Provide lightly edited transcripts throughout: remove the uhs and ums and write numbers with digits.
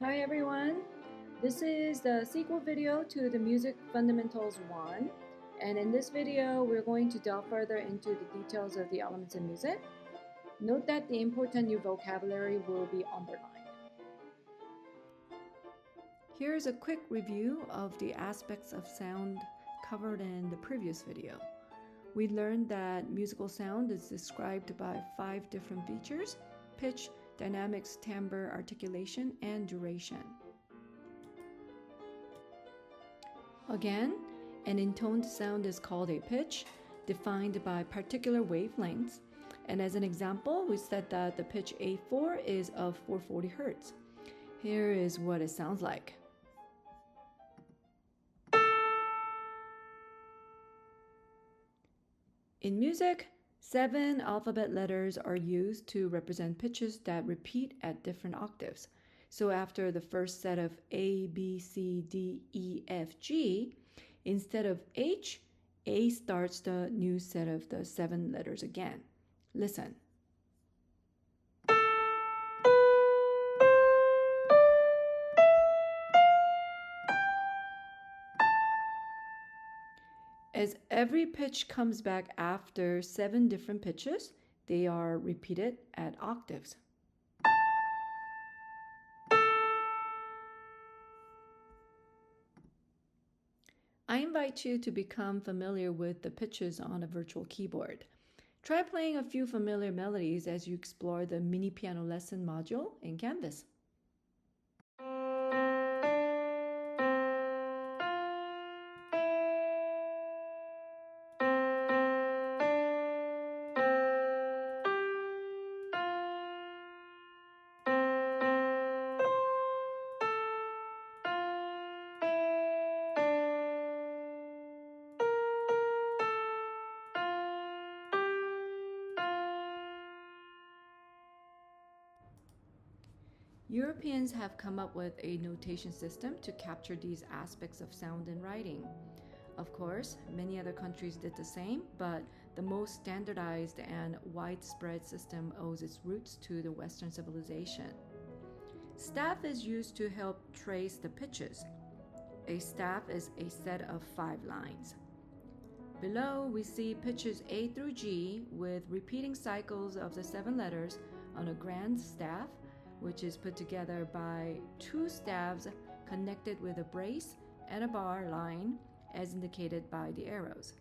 Hi everyone, this is the sequel video to the Music Fundamentals 1, and in this video we're going to delve further into the details of the elements in music. Note that the important new vocabulary will be underlined. Here's a quick review of the aspects of sound covered in the previous video. We learned that musical sound is described by 5 different features: pitch, dynamics, timbre, articulation, and duration. Again, an intoned sound is called a pitch, defined by particular wavelengths. And as an example, we said that the pitch A4 is of 440 Hz. Here is what it sounds like. In music, 7 alphabet letters are used to represent pitches that repeat at different octaves. So after the first set of A, B, C, D, E, F, G, instead of H, A starts the new set of the 7 letters again. Listen. As every pitch comes back after 7 different pitches, they are repeated at octaves. I invite you to become familiar with the pitches on a virtual keyboard. Try playing a few familiar melodies as you explore the mini piano lesson module in Canvas. Europeans have come up with a notation system to capture these aspects of sound in writing. Of course, many other countries did the same, but the most standardized and widespread system owes its roots to the Western civilization. Staff is used to help trace the pitches. A staff is a set of 5 lines. Below, we see pitches A through G with repeating cycles of the 7 letters on a grand staff, which is put together by 2 staves connected with a brace and a bar line as indicated by the arrows.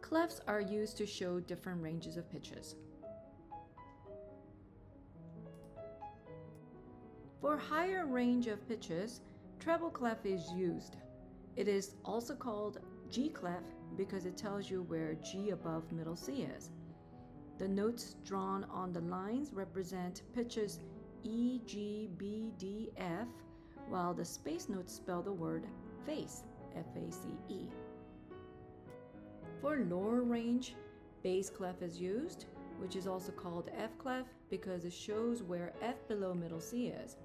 Clefs are used to show different ranges of pitches. For higher range of pitches, treble clef is used. It is also called G clef because it tells you where G above middle C is. The notes drawn on the lines represent pitches E, G, B, D, F, while the space notes spell the word face, F-A-C-E. For lower range, bass clef is used, which is also called F clef because it shows where F below middle C is.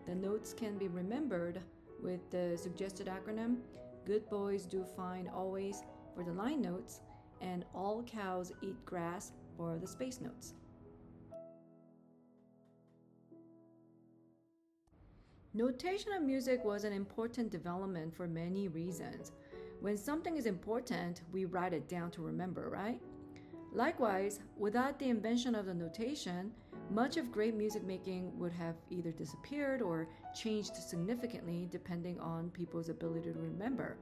The notes can be remembered with the suggested acronym Good Boys Do Fine Always for the line notes and All Cows Eat Grass for the space notes. Notation of music was an important development for many reasons. When something is important, we write it down to remember, right? Likewise, without the invention of the notation, much of great music making would have either disappeared or changed significantly depending on people's ability to remember.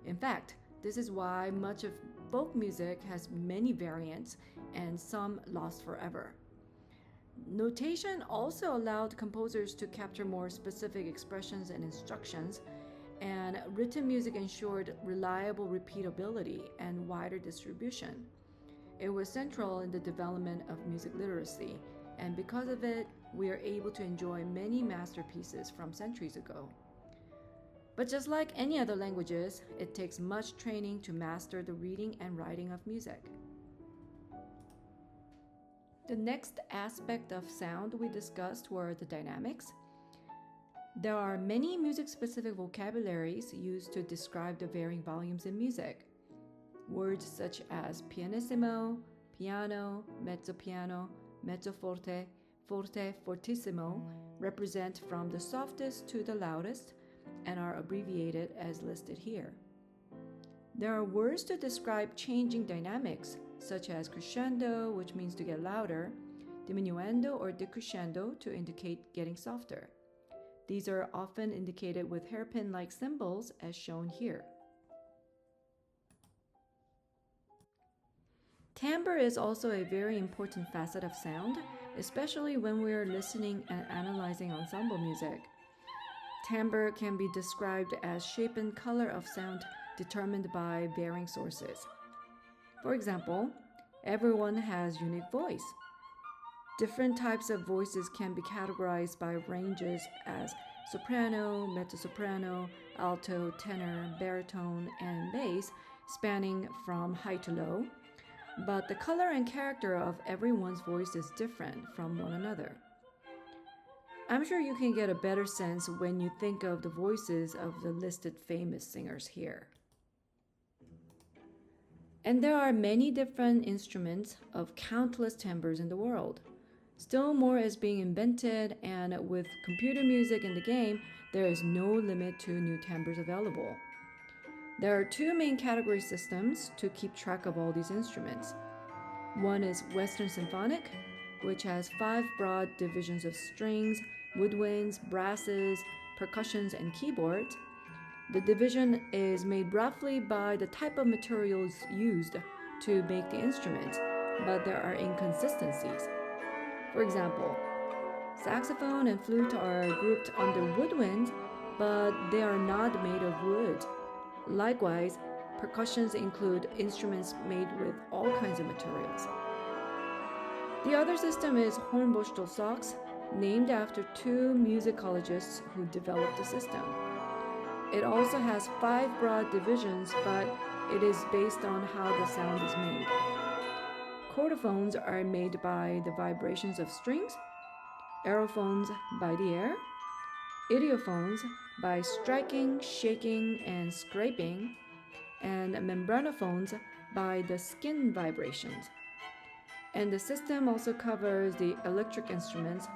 In fact, this is why much of folk music has many variants and some lost forever. Notation also allowed composers to capture more specific expressions and instructions, and written music ensured reliable repeatability and wider distribution. It was central in the development of music literacy, and because of it, we are able to enjoy many masterpieces from centuries ago. But just like any other languages, it takes much training to master the reading and writing of music. The next aspect of sound we discussed were the dynamics. There are many music-specific vocabularies used to describe the varying volumes in music. Words such as pianissimo, piano, mezzo forte, forte, fortissimo represent from the softest to the loudest and are abbreviated as listed here. There are words to describe changing dynamics, such as crescendo, which means to get louder, diminuendo or decrescendo to indicate getting softer. These are often indicated with hairpin-like symbols as shown here. Timbre is also a very important facet of sound, especially when we are listening and analyzing ensemble music. Timbre can be described as shape and color of sound determined by varying sources. For example, everyone has unique voice. Different types of voices can be categorized by ranges as soprano, mezzo-soprano, alto, tenor, baritone, and bass, spanning from high to low. But the color and character of everyone's voice is different from one another. I'm sure you can get a better sense when you think of the voices of the listed famous singers here. And there are many different instruments of countless timbres in the world. Still more is being invented, and with computer music in the game, there is no limit to new timbres available. There are two main category systems to keep track of all these instruments. One is Western Symphonic, which has 5 broad divisions of strings, woodwinds, brasses, percussions, and keyboards. The division is made roughly by the type of materials used to make the instrument, but there are inconsistencies. For example, saxophone and flute are grouped under woodwind, but they are not made of wood. Likewise, percussions include instruments made with all kinds of materials. The other system is Hornbostel-Sachs, named after 2 musicologists who developed the system. It also has 5 broad divisions, but it is based on how the sound is made. Chordophones are made by the vibrations of strings, aerophones by the air, idiophones by striking, shaking, and scraping, and membranophones by the skin vibrations. And the system also covers the electric instruments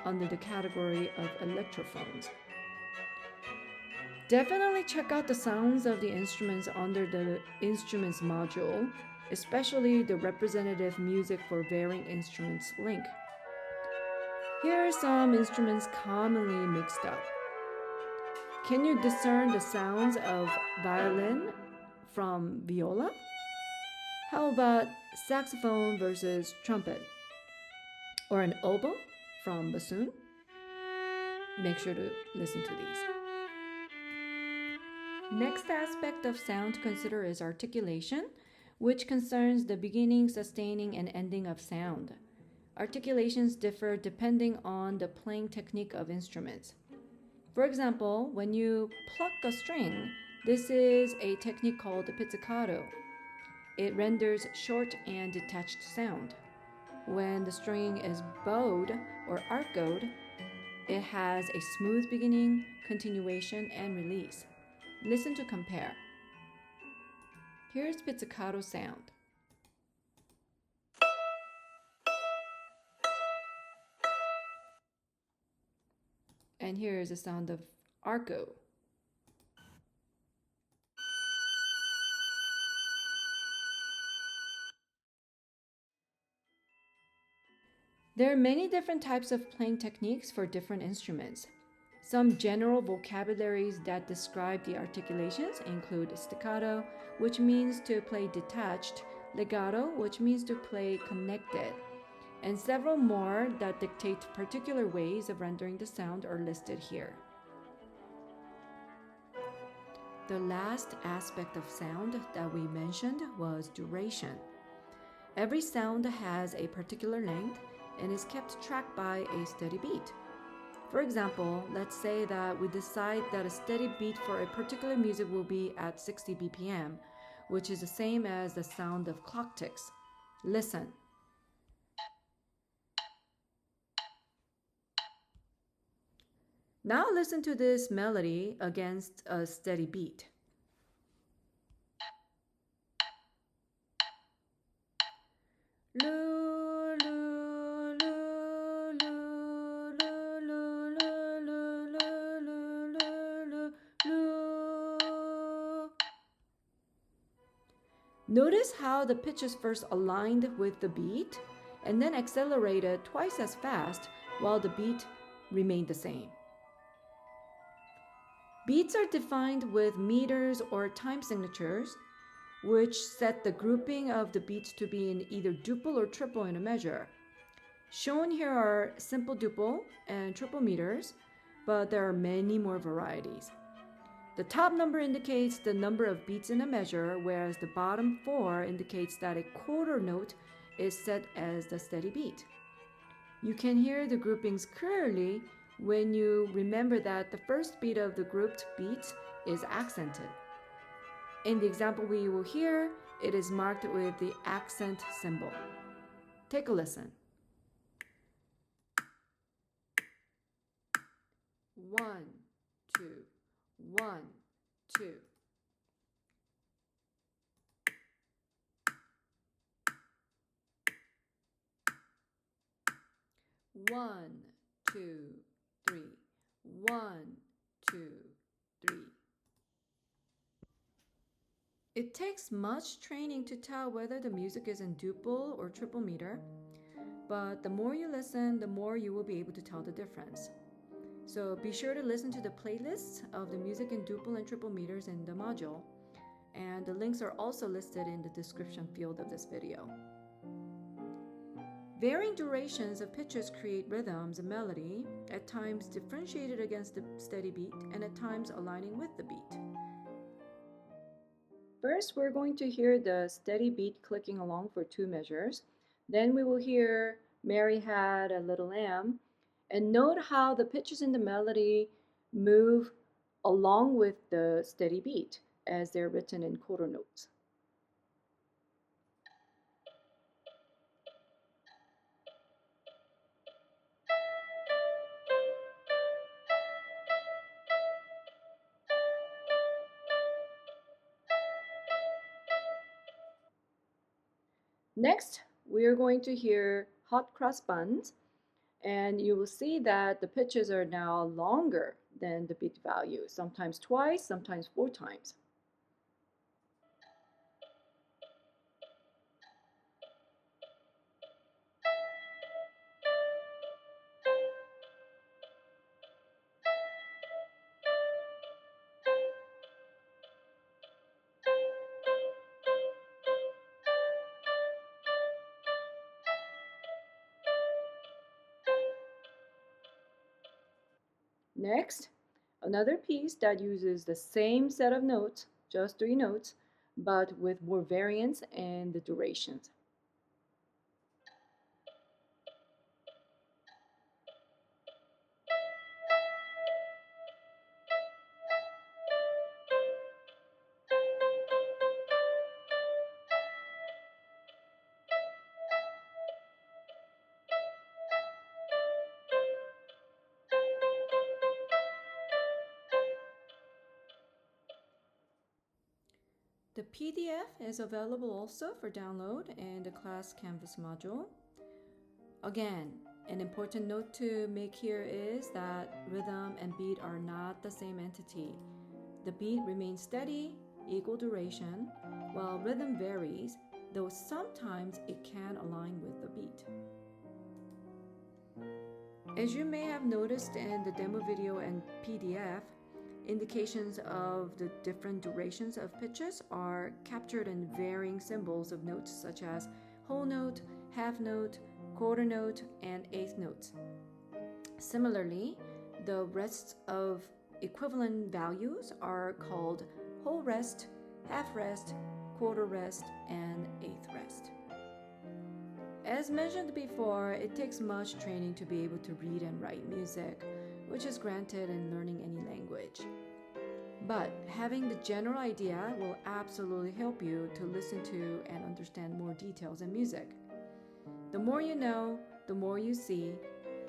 under the category of electrophones. Definitely check out the sounds of the instruments under the Instruments module, especially the Representative Music for Varying Instruments link. Here are some instruments commonly mixed up. Can you discern the sounds of violin from viola? How about saxophone versus trumpet? Or an oboe from bassoon? Make sure to listen to these. Next aspect of sound to consider is articulation, which concerns the beginning, sustaining, and ending of sound. Articulations differ depending on the playing technique of instruments. For example, when you pluck a string, this is a technique called pizzicato. It renders short and detached sound. When the string is bowed or arched, it has a smooth beginning, continuation, and release. Listen to compare. Here's pizzicato sound. And here is the sound of arco. There are many different types of playing techniques for different instruments. Some general vocabularies that describe the articulations include staccato, which means to play detached, legato, which means to play connected, and several more that dictate particular ways of rendering the sound are listed here. The last aspect of sound that we mentioned was duration. Every sound has a particular length and is kept track by a steady beat. For example, let's say that we decide that a steady beat for a particular music will be at 60 BPM, which is the same as the sound of clock ticks. Listen. Now listen to this melody against a steady beat. Lu, lu, lu, lu. Notice how the pitches first aligned with the beat and then accelerated twice as fast while the beat remained the same. Beats are defined with meters or time signatures, which set the grouping of the beats to be in either duple or triple in a measure. Shown here are simple duple and triple meters, but there are many more varieties. The top number indicates the number of beats in a measure, whereas the bottom 4 indicates that a quarter note is set as the steady beat. You can hear the groupings clearly when you remember that the first beat of the grouped beats is accented. In the example we will hear, it is marked with the accent symbol. Take a listen. 1, 2, 1, 2. One, two, three. 1, 2, 3. It takes much training to tell whether the music is in duple or triple meter, but the more you listen, the more you will be able to tell the difference. So be sure to listen to the playlists of the music in duple and triple meters in the module, and the links are also listed in the description field of this video. Varying durations of pitches create rhythms and melody, at times differentiated against the steady beat and at times aligning with the beat. First, we're going to hear the steady beat clicking along for 2 measures. Then we will hear Mary Had a Little Lamb, and note how the pitches in the melody move along with the steady beat as they're written in quarter notes. Next, we are going to hear Hot Cross Buns, and you will see that the pitches are now longer than the beat value, sometimes twice, sometimes 4 times. Next, another piece that uses the same set of notes, just 3 notes, but with more variance in the durations. The PDF is available also for download in the class Canvas module. Again, an important note to make here is that rhythm and beat are not the same entity. The beat remains steady, equal duration, while rhythm varies, though sometimes it can align with the beat. As you may have noticed in the demo video and PDF, indications of the different durations of pitches are captured in varying symbols of notes such as whole note, half note, quarter note, and eighth notes. Similarly, the rests of equivalent values are called whole rest, half rest, quarter rest, and eighth rest. As mentioned before, it takes much training to be able to read and write music, which is granted in learning any language. But having the general idea will absolutely help you to listen to and understand more details in music. The more you know, the more you see,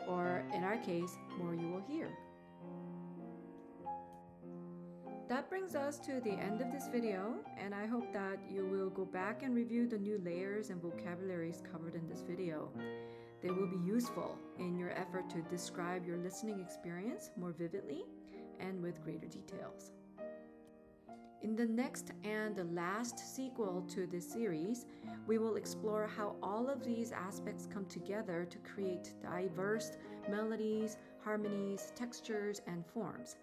or in our case, more you will hear. That brings us to the end of this video, and I hope that you will go back and review the new layers and vocabularies covered in this video. They will be useful in your effort to describe your listening experience more vividly and with greater details. In the next and the last sequel to this series, we will explore how all of these aspects come together to create diverse melodies, harmonies, textures, and forms.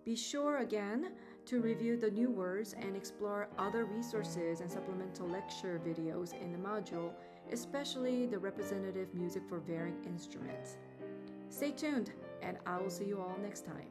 Be sure again to review the new words and explore other resources and supplemental lecture videos in the module, especially the representative music for varying instruments. Stay tuned, and I will see you all next time.